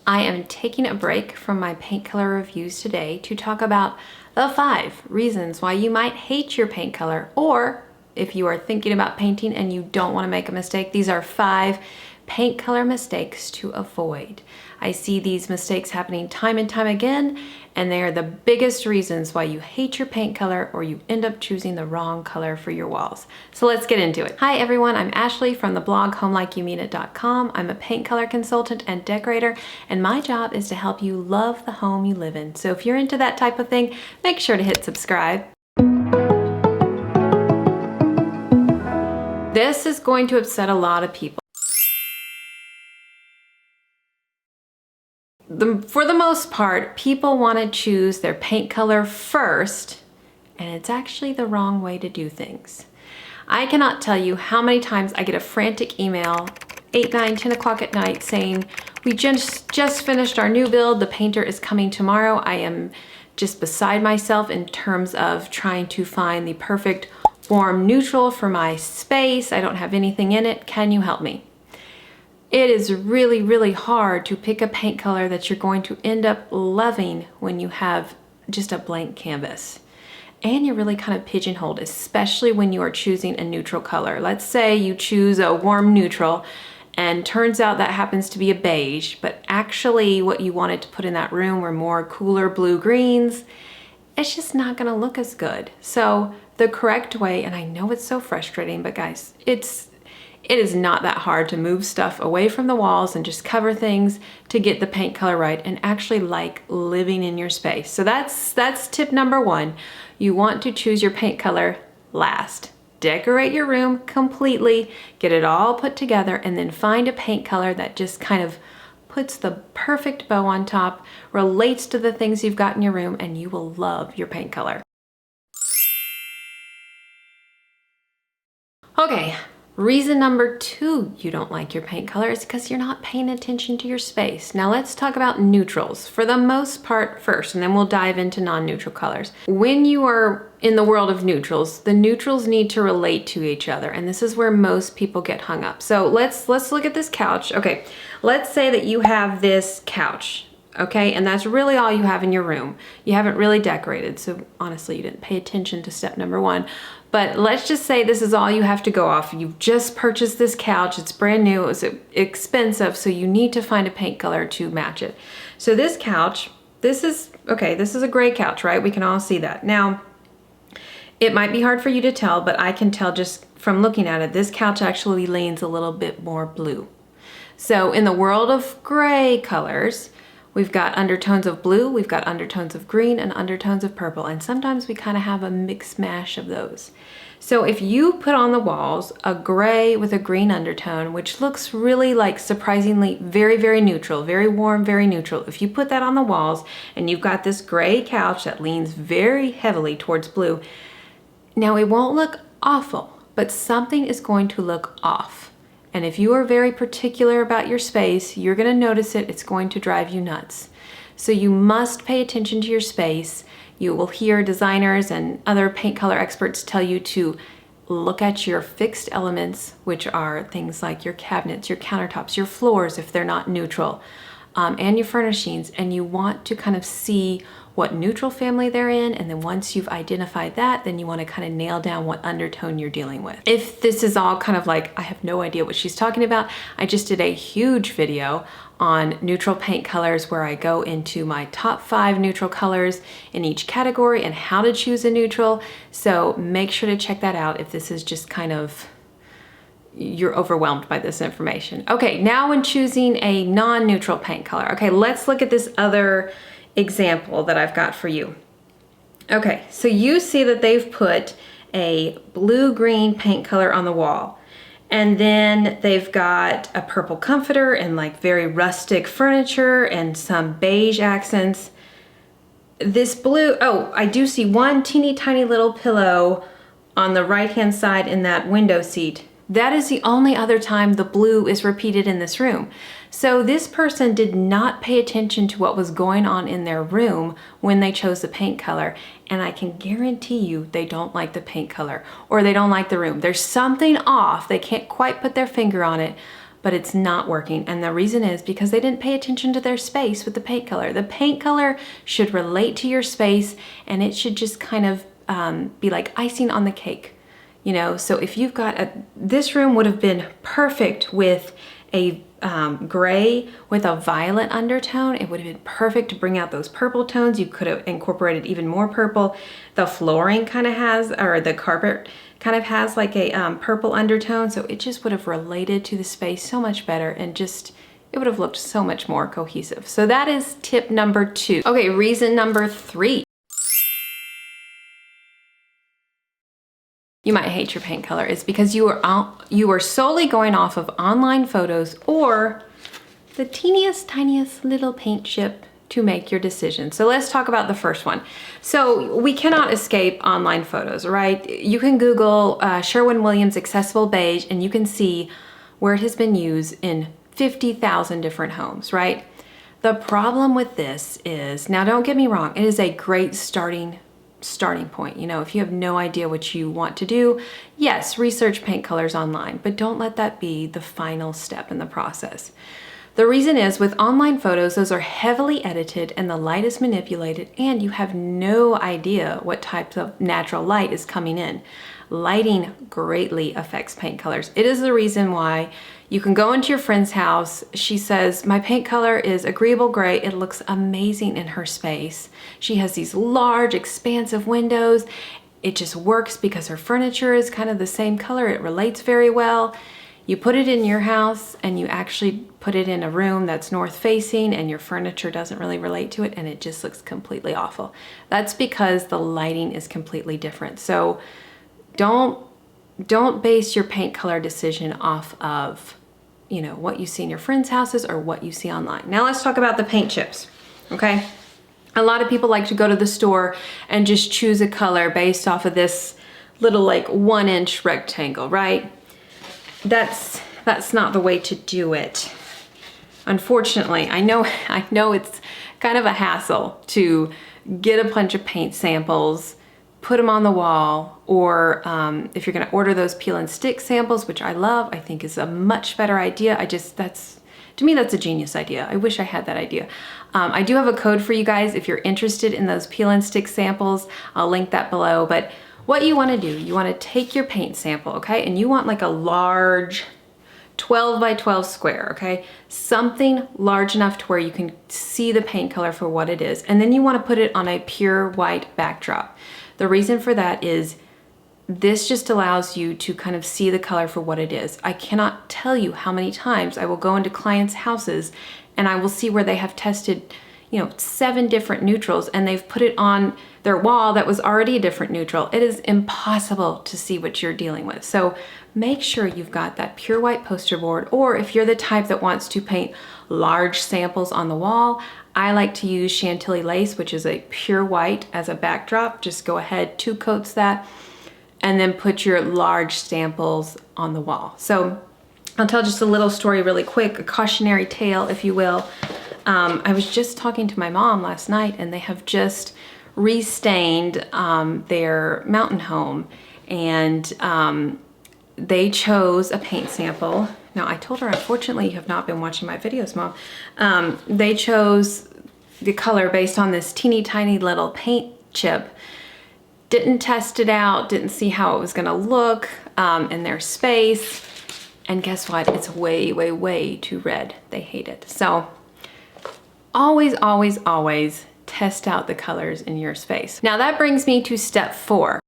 I am taking a break from my paint color reviews today to talk about the 5 reasons why you might hate your paint color, or if you are thinking about painting and you don't want to make a mistake, these are 5 paint color mistakes to avoid. I see these mistakes happening time and time again, and they are the biggest reasons why you hate your paint color or you end up choosing the wrong color for your walls. So let's get into it. Hi everyone, I'm Ashley from the blog HomeLikeYouMeanIt.com. I'm a paint color consultant and decorator, and my job is to help you love the home you live in. So if you're into that type of thing, make sure to hit subscribe. This is going to upset a lot of people. For the most part, people want to choose their paint color first, and it's actually the wrong way to do things. I cannot tell you how many times I get a frantic email 8, 9, 10 o'clock at night saying, we just finished our new build, the painter is coming tomorrow. I am just beside myself in terms of trying to find the perfect warm neutral for my space. I don't have anything in it. Can you help me? It is really, really hard to pick a paint color that you're going to end up loving when you have just a blank canvas. And you're really kind of pigeonholed, especially when you are choosing a neutral color. Let's say you choose a warm neutral and turns out that happens to be a beige, but actually what you wanted to put in that room were more cooler blue greens. It's just not gonna look as good. So the correct way, and I know it's so frustrating, but guys, it is not that hard to move stuff away from the walls and just cover things to get the paint color right and actually like living in your space. So that's tip number 1. You want to choose your paint color last. Decorate your room completely, get it all put together, and then find a paint color that just kind of puts the perfect bow on top, relates to the things you've got in your room, and you will love your paint color. Okay. Reason number 2 you don't like your paint color is because you're not paying attention to your space. Now let's talk about neutrals for the most part first, and then we'll dive into non-neutral colors. When you are in the world of neutrals, the neutrals need to relate to each other, and this is where most people get hung up. So let's look at this couch. Okay, let's say that you have this couch. Okay, and that's really all you have in your room. You haven't really decorated, so honestly, you didn't pay attention to step number 1. But let's just say this is all you have to go off. You've just purchased this couch, it's brand new, it was expensive, so you need to find a paint color to match it. So this couch, this is a gray couch, right? We can all see that. Now, it might be hard for you to tell, but I can tell just from looking at it, this couch actually leans a little bit more blue. So in the world of gray colors, we've got undertones of blue, we've got undertones of green, and undertones of purple, and sometimes we kind of have a mix mash of those. So if you put on the walls a gray with a green undertone, which looks really like surprisingly very, very neutral, very warm, very neutral, if you put that on the walls and you've got this gray couch that leans very heavily towards blue, now it won't look awful, but something is going to look off. And if you are very particular about your space, you're going to notice it. It's going to drive you nuts. So you must pay attention to your space. You will hear designers and other paint color experts tell you to look at your fixed elements, which are things like your cabinets, your countertops, your floors if they're not neutral, and your furnishings. And you want to kind of see what neutral family they're in, and then once you've identified that, then you want to kind of nail down what undertone you're dealing with. If this is all kind of like, I have no idea what she's talking about, I just did a huge video on neutral paint colors where I go into my top 5 neutral colors in each category and how to choose a neutral. So make sure to check that out if this is just kind of, you're overwhelmed by this information. Okay, now when choosing a non-neutral paint color, okay, let's look at this other example that I've got for you. Okay, so you see that they've put a blue-green paint color on the wall, and then they've got a purple comforter and like very rustic furniture and some beige accents. This blue, oh, I do see one teeny tiny little pillow on the right-hand side in that window seat. That is the only other time the blue is repeated in this room. So this person did not pay attention to what was going on in their room when they chose the paint color, and I can guarantee you they don't like the paint color or they don't like the room. There's something off. They can't quite put their finger on it, but it's not working. And the reason is because they didn't pay attention to their space with the paint color. The paint color should relate to your space, and it should just kind of be like icing on the cake. You know, so if you've got this room would have been perfect with a gray with a violet undertone. It would have been perfect to bring out those purple tones. You could have incorporated even more purple. The flooring kind of has, or the carpet kind of has like a purple undertone. So it just would have related to the space so much better, and just, it would have looked so much more cohesive. So that is tip number 2. Okay, reason number 3. You might hate your paint color is because you are solely going off of online photos or the teeniest, tiniest little paint chip to make your decision. So let's talk about the first one. So we cannot escape online photos, right? You can Google Sherwin-Williams accessible beige and you can see where it has been used in 50,000 different homes, right? The problem with this is, now don't get me wrong, it is a great starting point. You know, if you have no idea what you want to do, yes, research paint colors online, but don't let that be the final step in the process. The reason is, with online photos, those are heavily edited and the light is manipulated, and you have no idea what types of natural light is coming in. Lighting greatly affects paint colors. It is the reason why you can go into your friend's house. She says, my paint color is agreeable gray. It looks amazing in her space. She has these large, expansive windows. It just works because her furniture is kind of the same color. It relates very well. You put it in your house and you actually put it in a room that's north facing and your furniture doesn't really relate to it, and it just looks completely awful. That's because the lighting is completely different. So don't base your paint color decision off of, you know, what you see in your friends' houses or what you see online. Now let's talk about the paint chips, okay? A lot of people like to go to the store and just choose a color based off of this little like 1-inch rectangle, right? That's not the way to do it. Unfortunately, I know it's kind of a hassle to get a bunch of paint samples, put them on the wall, or if you're gonna order those peel and stick samples, which I love, I think is a much better idea. To me, that's a genius idea. I wish I had that idea. I do have a code for you guys if you're interested in those peel and stick samples. I'll link that below. But what you wanna do, you wanna take your paint sample, okay? And you want like a large 12 by 12 square, okay? Something large enough to where you can see the paint color for what it is. And then you wanna put it on a pure white backdrop. The reason for that is this just allows you to kind of see the color for what it is. I cannot tell you how many times I will go into clients' houses and I will see where they have tested, you know, 7 different neutrals and they've put it on their wall that was already a different neutral. It is impossible to see what you're dealing with. So make sure you've got that pure white poster board, or if you're the type that wants to paint large samples on the wall, I like to use Chantilly lace, which is a pure white, as a backdrop. Just go ahead, 2 coats that, and then put your large samples on the wall. So I'll tell just a little story really quick, a cautionary tale, if you will. I was just talking to my mom last night, and they have just restained their mountain home, and they chose a paint sample. Now, I told her, unfortunately, you have not been watching my videos, Mom. They chose the color based on this teeny tiny little paint chip. Didn't test it out, didn't see how it was gonna look in their space. And guess what? It's way, way, way too red. They hate it. So always, always, always test out the colors in your space. Now that brings me to step 4,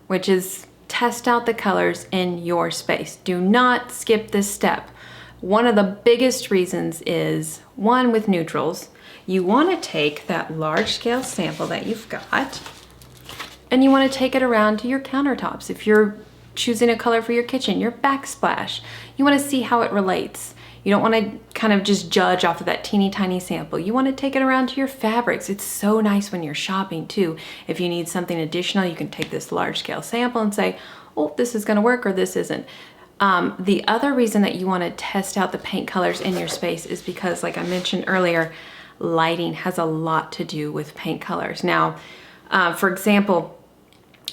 which is test out the colors in your space. Do not skip this step. One of the biggest reasons is, one, with neutrals, you want to take that large scale sample that you've got and you want to take it around to your countertops. If you're choosing a color for your kitchen, your backsplash, you want to see how it relates. You don't want to kind of just judge off of that teeny tiny sample. You want to take it around to your fabrics. It's so nice when you're shopping too. If you need something additional, you can take this large scale sample and say, oh, this is going to work or this isn't. The other reason that you want to test out the paint colors in your space is because, like I mentioned earlier, lighting has a lot to do with paint colors. Now, for example,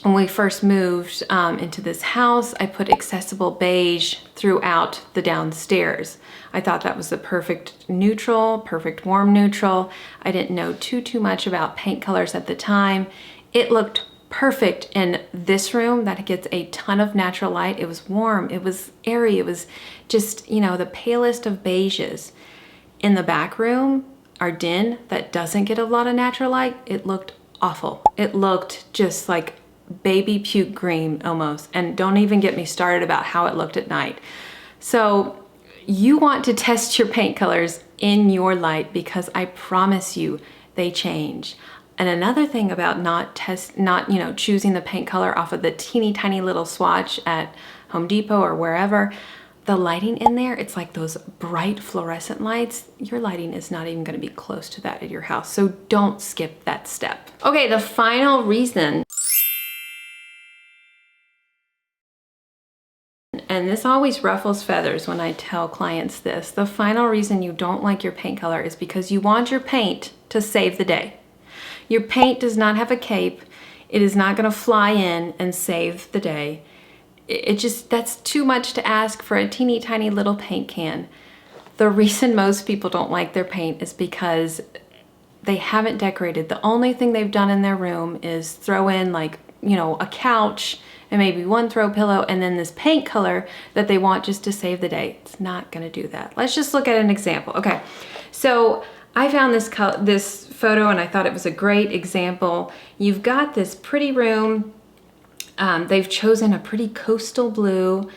when we first moved into this house, I put accessible beige throughout the downstairs. I thought that was the perfect neutral, perfect warm neutral. I didn't know too much about paint colors at the time. It looked perfect in this room that gets a ton of natural light. It was warm, it was airy, it was just, you know, the palest of beiges. In the back room, our den that doesn't get a lot of natural light, it looked awful. It looked just like baby puke green almost. And don't even get me started about how it looked at night. So you want to test your paint colors in your light, because I promise you they change. And another thing about not choosing the paint color off of the teeny tiny little swatch at Home Depot or wherever, the lighting in there, it's like those bright fluorescent lights. Your lighting is not even going to be close to that at your house. So don't skip that step. Okay, the final reason, and this always ruffles feathers when I tell clients this, the final reason you don't like your paint color is because you want your paint to save the day. Your paint does not have a cape. It is not going to fly in and save the day. That's too much to ask for a teeny tiny little paint can. The reason most people don't like their paint is because they haven't decorated. The only thing they've done in their room is throw in, like, you know, a couch and maybe one throw pillow and then this paint color that they want just to save the day. It's not gonna do that. Let's just look at an example. Okay, so I found this photo and I thought it was a great example. You've got this pretty room. They've chosen a pretty coastal blue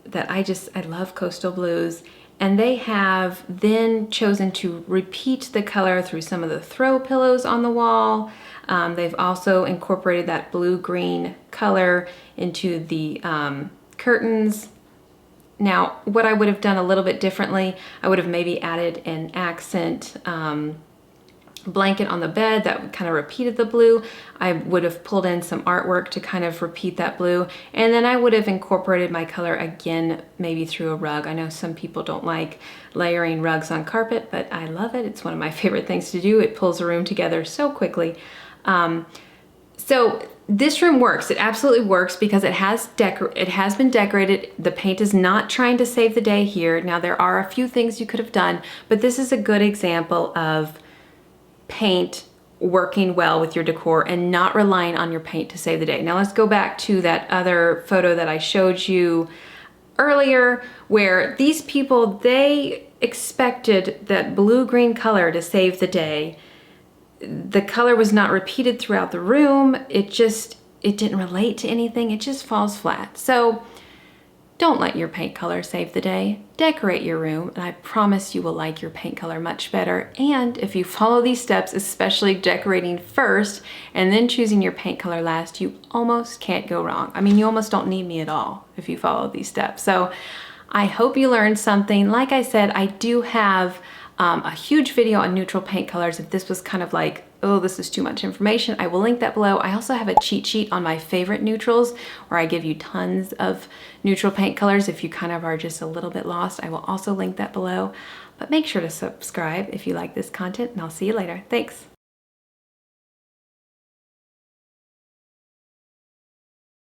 that I love coastal blues. And they have then chosen to repeat the color through some of the throw pillows on the wall. They've also incorporated that blue-green color into the curtains. Now, what I would have done a little bit differently, I would have maybe added an accent blanket on the bed that kind of repeated the blue. I would have pulled in some artwork to kind of repeat that blue. And then I would have incorporated my color again, maybe through a rug. I know some people don't like layering rugs on carpet, but I love it. It's one of my favorite things to do. It pulls a room together so quickly. So this room works. It absolutely works because it has been decorated. The paint is not trying to save the day here. Now, there are a few things you could have done, but this is a good example of paint working well with your decor and not relying on your paint to save the day. Now let's go back to that other photo that I showed you earlier, where these people, they expected that blue-green color to save the day. The color was not repeated throughout the room. It didn't relate to anything. It just falls flat. So don't let your paint color save the day. Decorate your room, and I promise you will like your paint color much better. And if you follow these steps, especially decorating first and then choosing your paint color last, you almost can't go wrong. I mean, you almost don't need me at all if you follow these steps. So I hope you learned something. Like I said, I do have a huge video on neutral paint colors. If this was kind of like, oh, this is too much information, I will link that below. I also have a cheat sheet on my favorite neutrals where I give you tons of neutral paint colors. If you kind of are just a little bit lost, I will also link that below. But make sure to subscribe if you like this content, and I'll see you later. Thanks.